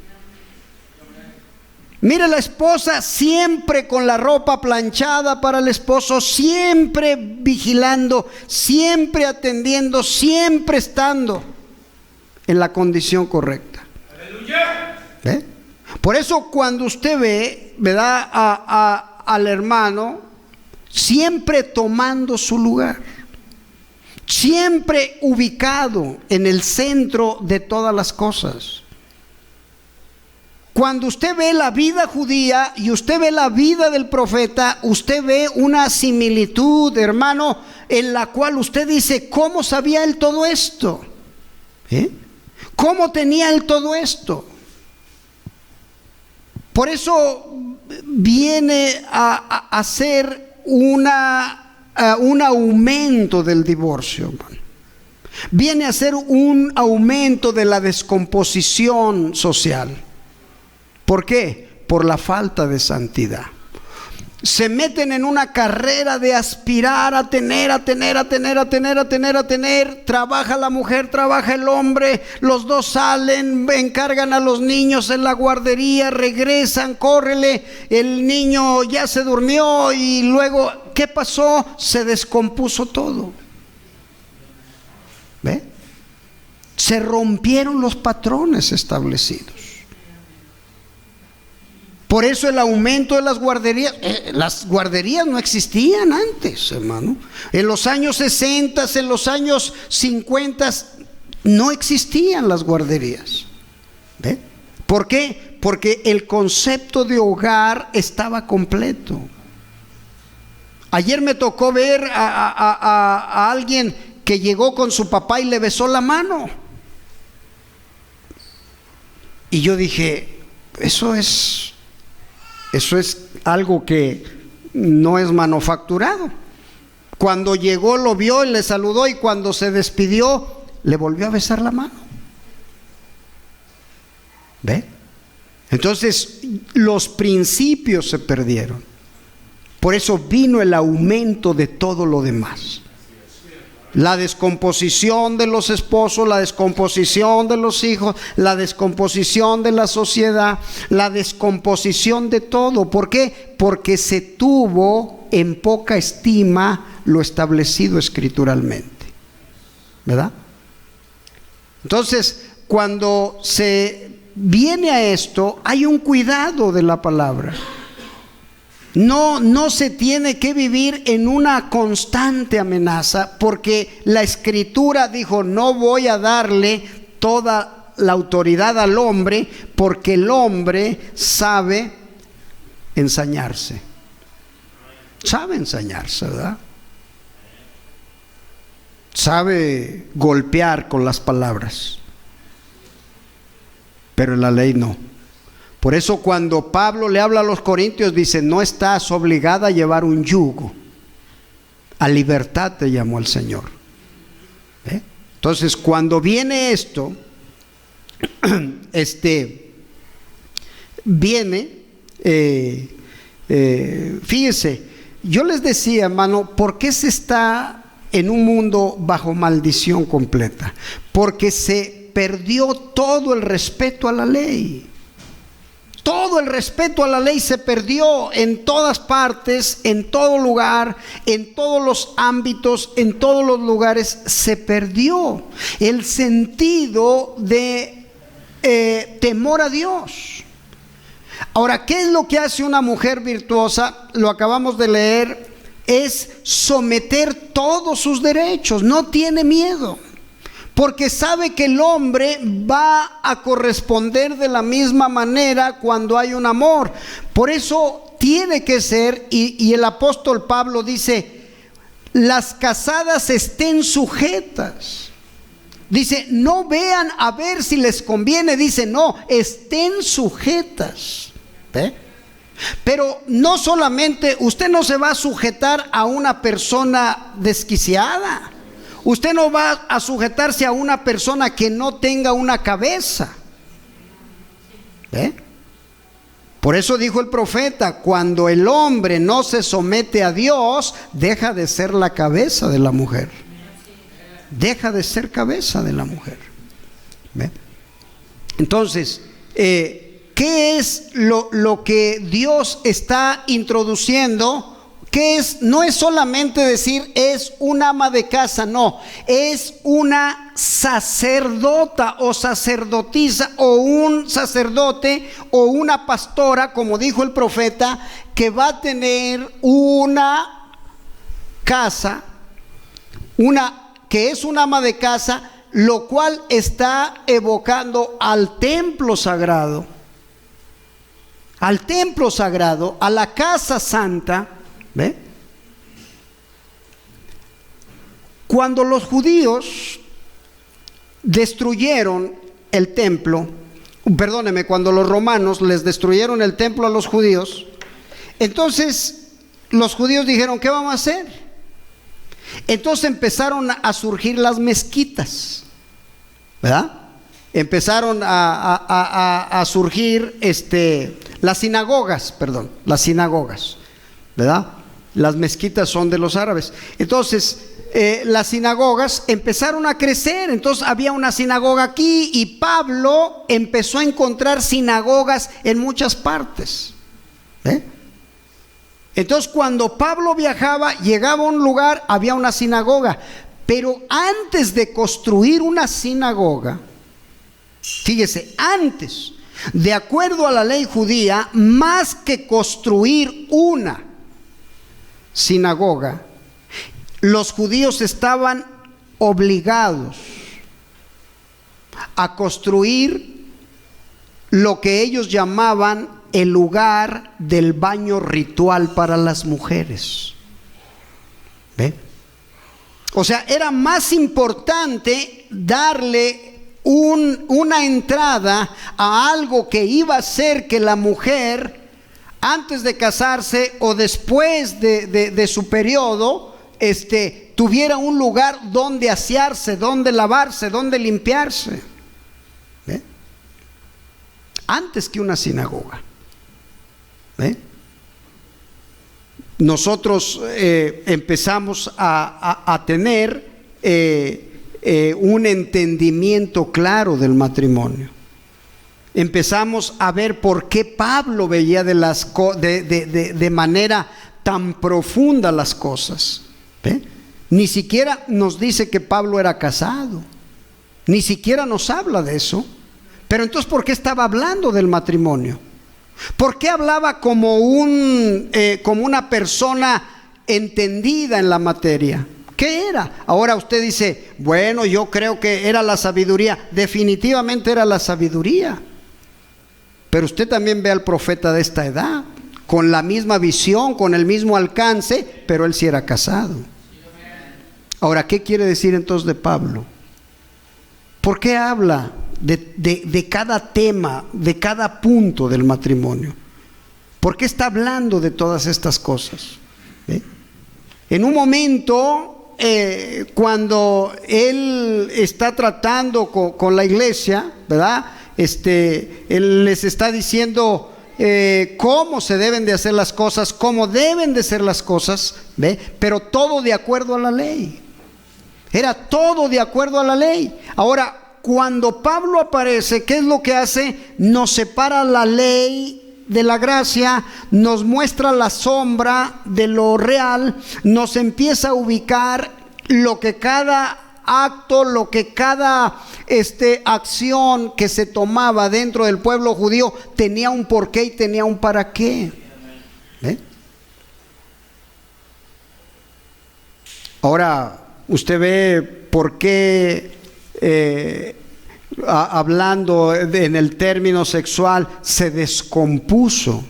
Mire, la esposa siempre con la ropa planchada para el esposo, siempre vigilando, siempre atendiendo, siempre estando en la condición correcta. ¡Aleluya! ¿Ve? Por eso cuando usted ve, ¿verdad?, al hermano siempre tomando su lugar, siempre ubicado en el centro de todas las cosas. Cuando usted ve la vida judía y usted ve la vida del profeta, usted ve una similitud, hermano, en la cual usted dice, ¿cómo sabía él todo esto? ¿Cómo tenía él todo esto? Por eso viene a ser un aumento del divorcio, hermano. Viene a ser un aumento de la descomposición social. ¿Por qué? Por la falta de santidad. Se meten en una carrera de aspirar a tener. Trabaja la mujer, trabaja el hombre, los dos salen, encargan a los niños en la guardería, regresan, córrele, el niño ya se durmió y luego, ¿qué pasó? Se descompuso todo. ¿Ve? Se rompieron los patrones establecidos. Por eso el aumento de las guarderías no existían antes, hermano. En los años 60, en los años 50 no existían las guarderías. ¿Ve? ¿Por qué? Porque el concepto de hogar estaba completo. Ayer me tocó ver a alguien que llegó con su papá y le besó la mano. Y yo dije, eso es algo que no es manufacturado. Cuando llegó lo vio y le saludó, y cuando se despidió le volvió a besar la mano. ¿Ve? Entonces los principios se perdieron. Por eso vino el aumento de todo lo demás. La descomposición de los esposos, la descomposición de los hijos, la descomposición de la sociedad, la descomposición de todo. ¿Por qué? Porque se tuvo en poca estima lo establecido escrituralmente. ¿Verdad? Entonces, cuando se viene a esto, hay un cuidado de la palabra. No se tiene que vivir en una constante amenaza, porque la Escritura dijo, no voy a darle toda la autoridad al hombre, porque el hombre sabe ensañarse. Sabe ensañarse, ¿verdad? Sabe golpear con las palabras, pero en la ley no. Por eso cuando Pablo le habla a los corintios, dice, no estás obligada a llevar un yugo. A libertad te llamó el Señor. Entonces, cuando viene esto, fíjese, yo les decía, hermano, ¿por qué se está en un mundo bajo maldición completa? Porque se perdió todo el respeto a la ley. Todo el respeto a la ley se perdió en todas partes, en todo lugar, en todos los ámbitos, en todos los lugares. Se perdió el sentido de temor a Dios. Ahora, ¿qué es lo que hace una mujer virtuosa? Lo acabamos de leer, es someter todos sus derechos. No tiene miedo, porque sabe que el hombre va a corresponder de la misma manera cuando hay un amor. Por eso tiene que ser, y el apóstol Pablo dice, las casadas estén sujetas. Dice, no vean a ver si les conviene. Dice, no, estén sujetas. ¿Ve? Pero no solamente, usted no se va a sujetar a una persona desquiciada. Usted no va a sujetarse a una persona que no tenga una cabeza. ¿Ve? Por eso dijo el profeta, cuando el hombre no se somete a Dios, deja de ser la cabeza de la mujer. Deja de ser cabeza de la mujer. ¿Ve? Entonces, ¿qué es lo que Dios está introduciendo? ¿Qué es? No es solamente decir es un ama de casa, no, es una sacerdota o sacerdotisa o un sacerdote o una pastora, como dijo el profeta, que va a tener una casa, que es un ama de casa, lo cual está evocando al templo sagrado, a la casa santa. ¿Ve? Cuando los judíos destruyeron el templo, cuando los romanos les destruyeron el templo a los judíos, entonces los judíos dijeron, ¿qué vamos a hacer? Entonces empezaron a surgir las mezquitas, ¿verdad? Empezaron a surgir las sinagogas, ¿verdad? Las mezquitas son de los árabes. Entonces las sinagogas empezaron a crecer. Entonces había una sinagoga aquí y Pablo empezó a encontrar sinagogas en muchas partes. Entonces cuando Pablo viajaba, llegaba a un lugar, había una sinagoga. Pero antes de construir una sinagoga, fíjese, antes, de acuerdo a la ley judía, más que construir una sinagoga, los judíos estaban obligados a construir lo que ellos llamaban el lugar del baño ritual para las mujeres. ¿Ve? O sea, era más importante darle una entrada a algo que iba a hacer que la mujer, antes de casarse o después de su periodo, tuviera un lugar donde asearse, donde lavarse, donde limpiarse. ¿Ve? Antes que una sinagoga. ¿Ve? Nosotros empezamos a tener un entendimiento claro del matrimonio. Empezamos a ver por qué Pablo veía de manera tan profunda las cosas. ¿Ve? Ni siquiera nos dice que Pablo era casado, ni siquiera nos habla de eso. Pero entonces, ¿por qué estaba hablando del matrimonio? ¿Por qué hablaba como una persona entendida en la materia? ¿Qué era? Ahora usted dice, bueno, yo creo que era la sabiduría. Definitivamente era la sabiduría. Pero usted también ve al profeta de esta edad, con la misma visión, con el mismo alcance, pero él sí era casado. Ahora, ¿qué quiere decir entonces de Pablo? ¿Por qué habla de cada tema, de cada punto del matrimonio? ¿Por qué está hablando de todas estas cosas? En un momento, cuando él está tratando con la iglesia, ¿verdad? Él les está diciendo cómo se deben de hacer las cosas, cómo deben de ser las cosas, ¿ve? Pero todo de acuerdo a la ley. Era todo de acuerdo a la ley. Ahora, cuando Pablo aparece, ¿qué es lo que hace? Nos separa la ley de la gracia, nos muestra la sombra de lo real, nos empieza a ubicar lo que cada acto, lo que cada acción que se tomaba dentro del pueblo judío tenía un porqué y tenía un para qué. ¿Eh? Ahora, usted ve por qué hablando en el término sexual se descompuso,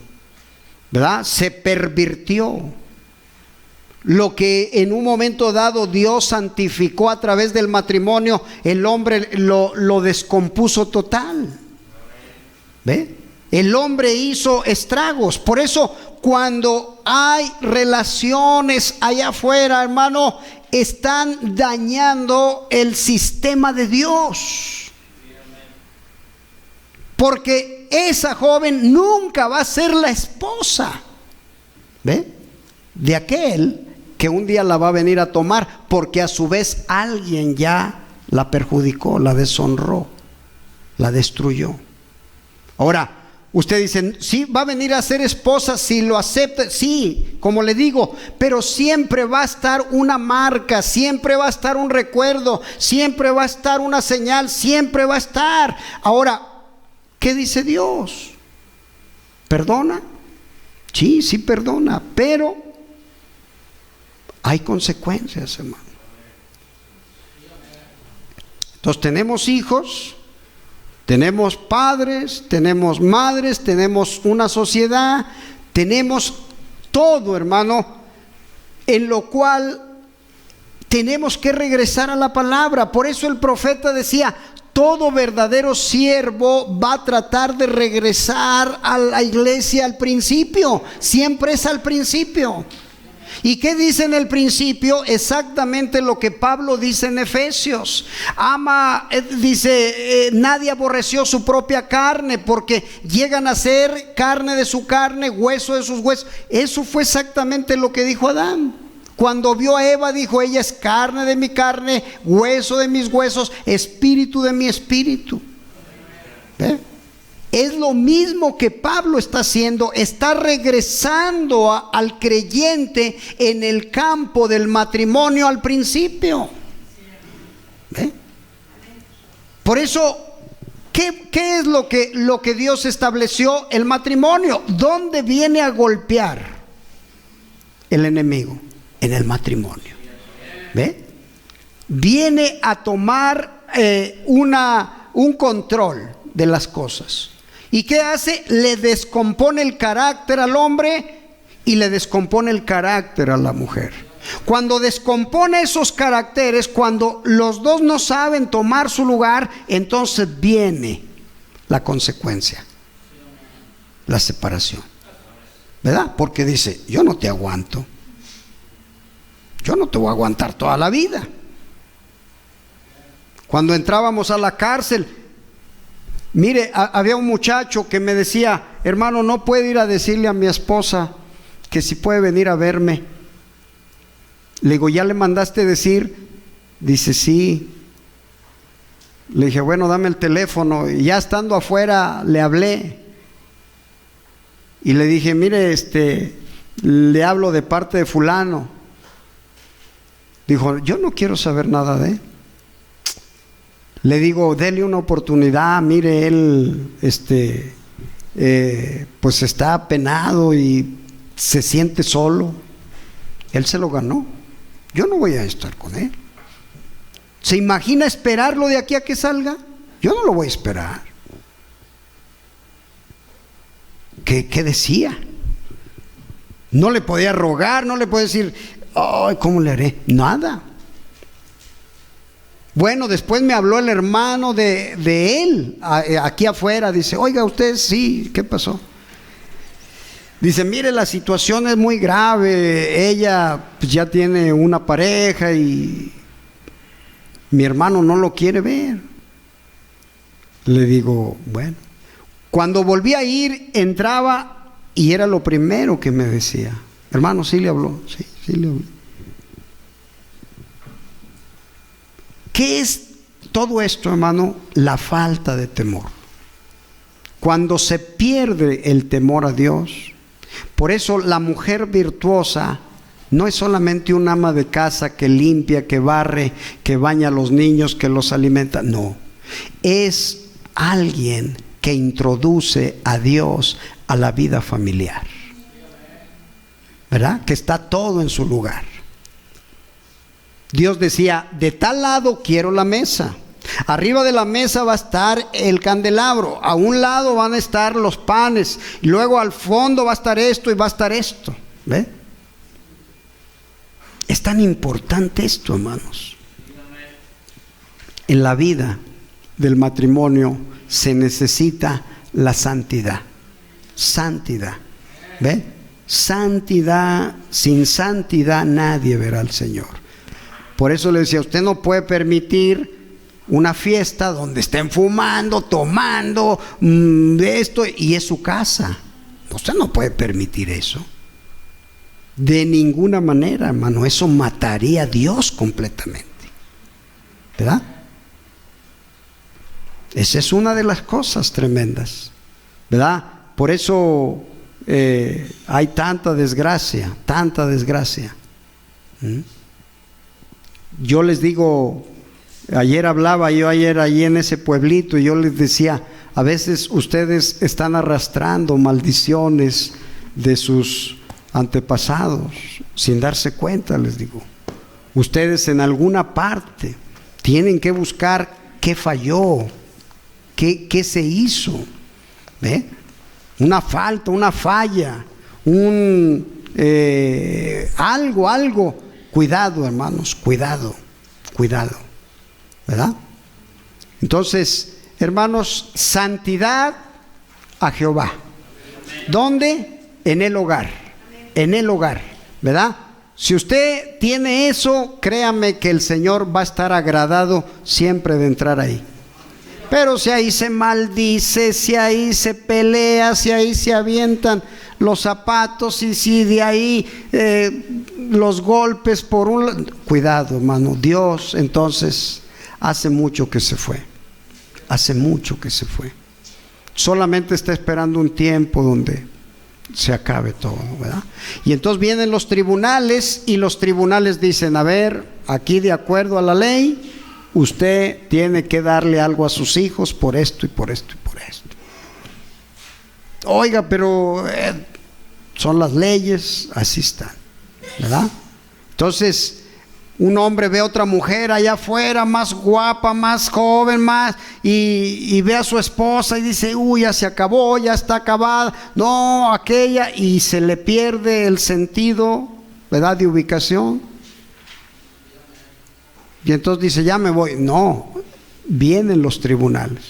¿verdad? Se pervirtió. Lo que en un momento dado Dios santificó a través del matrimonio, el hombre lo descompuso total. ¿Ve? El hombre hizo estragos. Por eso cuando hay relaciones allá afuera, hermano, están dañando el sistema de Dios. Porque esa joven nunca va a ser la esposa, ¿ve?, de aquel que un día la va a venir a tomar, porque a su vez alguien ya la perjudicó, la deshonró, la destruyó. Ahora, usted dice, sí, va a venir a ser esposa si lo acepta, sí, como le digo, pero siempre va a estar una marca, siempre va a estar un recuerdo, siempre va a estar una señal, siempre va a estar. Ahora, ¿qué dice Dios? ¿Perdona? Sí, sí perdona, pero hay consecuencias, hermano. Entonces tenemos hijos, tenemos padres, tenemos madres, tenemos una sociedad, tenemos todo, hermano, en lo cual tenemos que regresar a la palabra. Por eso el profeta decía, todo verdadero siervo va a tratar de regresar a la iglesia al principio, siempre es al principio. ¿Y qué dice en el principio? Exactamente lo que Pablo dice en Efesios. Dice, nadie aborreció su propia carne, porque llegan a ser carne de su carne, hueso de sus huesos. Eso fue exactamente lo que dijo Adán. Cuando vio a Eva, dijo, ella es carne de mi carne, hueso de mis huesos, espíritu de mi espíritu. ¿Ve? Es lo mismo que Pablo está haciendo, está regresando al creyente en el campo del matrimonio al principio. ¿Ve? Por eso, ¿qué es lo que Dios estableció? El matrimonio. ¿Dónde viene a golpear el enemigo? En el matrimonio. ¿Ve? Viene a tomar un control de las cosas. ¿Y qué hace? Le descompone el carácter al hombre y le descompone el carácter a la mujer. Cuando descompone esos caracteres, cuando los dos no saben tomar su lugar, entonces viene la consecuencia, la separación. ¿Verdad? Porque dice, yo no te aguanto. Yo no te voy a aguantar toda la vida. Cuando entrábamos a la cárcel, mire, había un muchacho que me decía, hermano, no puedo ir a decirle a mi esposa que si puede venir a verme. Le digo, ¿ya le mandaste decir? Dice, sí. Le dije, bueno, dame el teléfono. Y ya estando afuera le hablé y le dije, mire, le hablo de parte de fulano. Dijo, yo no quiero saber nada de él. Le digo, dele una oportunidad. Mire, él pues está apenado y se siente solo. Él se lo ganó. Yo no voy a estar con él. ¿Se imagina esperarlo de aquí a que salga? Yo no lo voy a esperar. ¿Qué decía? No le podía rogar, no le podía decir, ay, ¿cómo le haré? Nada. Bueno, después me habló el hermano de él, aquí afuera. Dice, oiga, usted sí, ¿qué pasó? Dice, mire, la situación es muy grave. Ella pues, ya tiene una pareja y mi hermano no lo quiere ver. Le digo, bueno. Cuando volví a ir, entraba y era lo primero que me decía. Hermano, sí le habló, sí le habló. ¿Qué es todo esto, hermano? La falta de temor. Cuando se pierde el temor a Dios. Por eso la mujer virtuosa no es solamente un ama de casa que limpia, que barre, que baña a los niños, que los alimenta. No, es alguien que introduce a Dios a la vida familiar, ¿verdad? Que está todo en su lugar. Dios decía, de tal lado quiero la mesa. Arriba de la mesa va a estar el candelabro. A un lado van a estar los panes. Y luego al fondo va a estar esto y va a estar esto. ¿Ve? Es tan importante esto, hermanos. En la vida del matrimonio se necesita la santidad. Santidad. ¿Ve? Santidad. Sin santidad nadie verá al Señor. Por eso le decía, usted no puede permitir una fiesta donde estén fumando, tomando, esto, y es su casa. Usted no puede permitir eso. De ninguna manera, hermano. Eso mataría a Dios completamente. ¿Verdad? Esa es una de las cosas tremendas, ¿verdad? Por eso hay tanta desgracia, tanta desgracia. Yo les digo, ayer hablaba yo allí en ese pueblito y yo les decía, a veces ustedes están arrastrando maldiciones de sus antepasados sin darse cuenta, les digo. Ustedes en alguna parte tienen que buscar qué falló. ¿Qué se hizo? ¿Ve? Una falta, una falla, algo. Cuidado, hermanos, cuidado, ¿verdad? Entonces, hermanos, santidad a Jehová. ¿Dónde? En el hogar, ¿verdad? Si usted tiene eso, créame que el Señor va a estar agradado siempre de entrar ahí. Pero si ahí se maldice, si ahí se pelea, si ahí se avientan los zapatos y si de ahí los golpes por un lado, cuidado, hermano. Dios entonces hace mucho que se fue. Solamente está esperando un tiempo donde se acabe todo, ¿verdad? Y entonces vienen los tribunales y los tribunales dicen, a ver, aquí de acuerdo a la ley, usted tiene que darle algo a sus hijos por esto y por esto y por esto. Oiga, pero son las leyes, así están, ¿verdad? Entonces, un hombre ve a otra mujer allá afuera, más guapa, más joven, y ve a su esposa y dice, uy, ya se acabó, ya está acabada, no, aquella, y se le pierde el sentido, ¿verdad?, de ubicación. Y entonces dice, ya me voy. No, vienen los tribunales,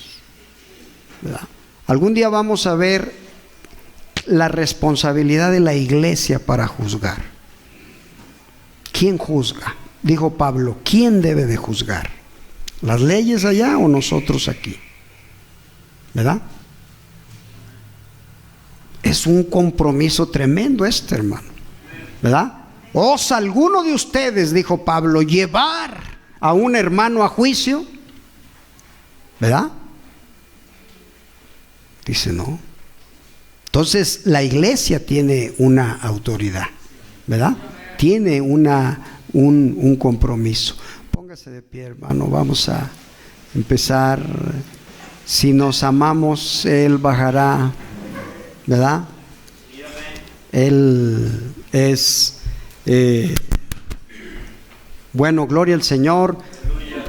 ¿verdad? Algún día vamos a ver la responsabilidad de la iglesia para juzgar. ¿Quién juzga? Dijo Pablo, ¿quién debe de juzgar? ¿Las leyes allá o nosotros aquí? ¿Verdad? Es un compromiso tremendo hermano, ¿verdad? ¿Osa alguno de ustedes, dijo Pablo, llevar a un hermano a juicio? ¿Verdad? Dice no. Entonces la iglesia tiene una autoridad, ¿verdad? Tiene un compromiso. Póngase de pie, hermano, vamos a empezar. Si nos amamos, Él bajará, ¿verdad? Él es bueno, gloria al Señor.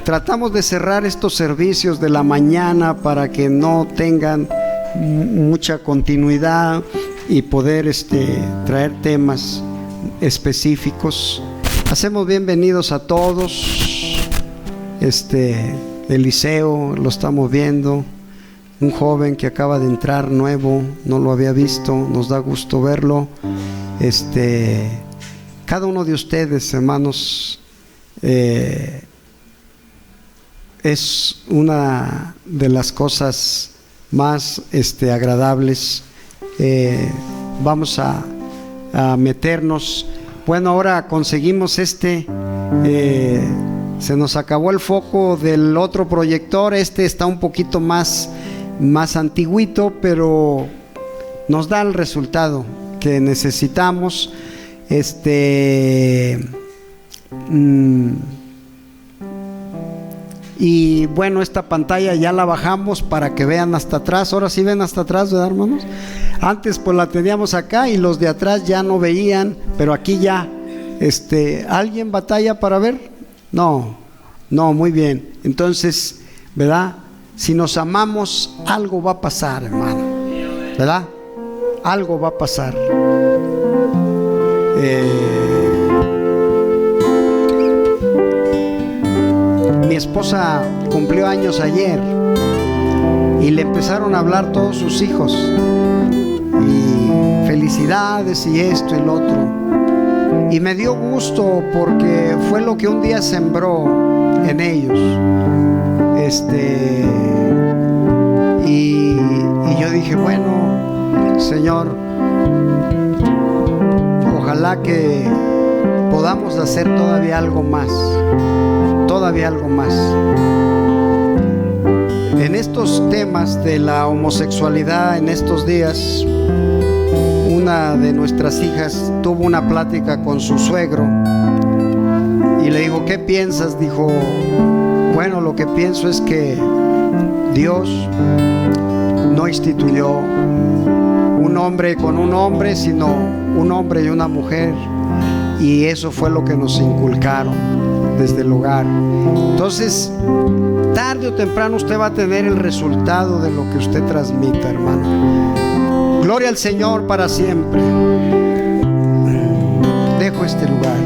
Tratamos de cerrar estos servicios de la mañana para que no tengan mucha continuidad y poder traer temas específicos. Hacemos bienvenidos a todos. Eliseo, lo estamos viendo, un joven que acaba de entrar nuevo, no lo había visto, nos da gusto verlo. Cada uno de ustedes, hermanos, es una de las cosas más agradables. Vamos a meternos. Bueno, ahora conseguimos se nos acabó el foco del otro proyector. Está un poquito más antiguito, pero nos da el resultado que necesitamos. Y bueno, esta pantalla ya la bajamos para que vean hasta atrás. Ahora sí ven hasta atrás, ¿verdad, hermanos? Antes pues la teníamos acá y los de atrás ya no veían, pero aquí ya. ¿Alguien batalla para ver? No, muy bien. Entonces, ¿verdad? Si nos amamos, algo va a pasar, hermano, ¿verdad? Algo va a pasar. mi esposa cumplió años ayer y le empezaron a hablar todos sus hijos y felicidades y esto y lo otro, y me dio gusto porque fue lo que un día sembró en ellos. Y yo dije, bueno, Señor, ojalá que podamos hacer todavía algo más, todavía algo más. En estos temas de la homosexualidad, en estos días, una de nuestras hijas tuvo una plática con su suegro y le dijo, ¿qué piensas? Dijo, bueno, lo que pienso es que Dios no instituyó un hombre con un hombre, sino un hombre y una mujer, y eso fue lo que nos inculcaron desde el hogar. Entonces, tarde o temprano usted va a tener el resultado de lo que usted transmita, hermano. Gloria al Señor para siempre. Dejo este lugar.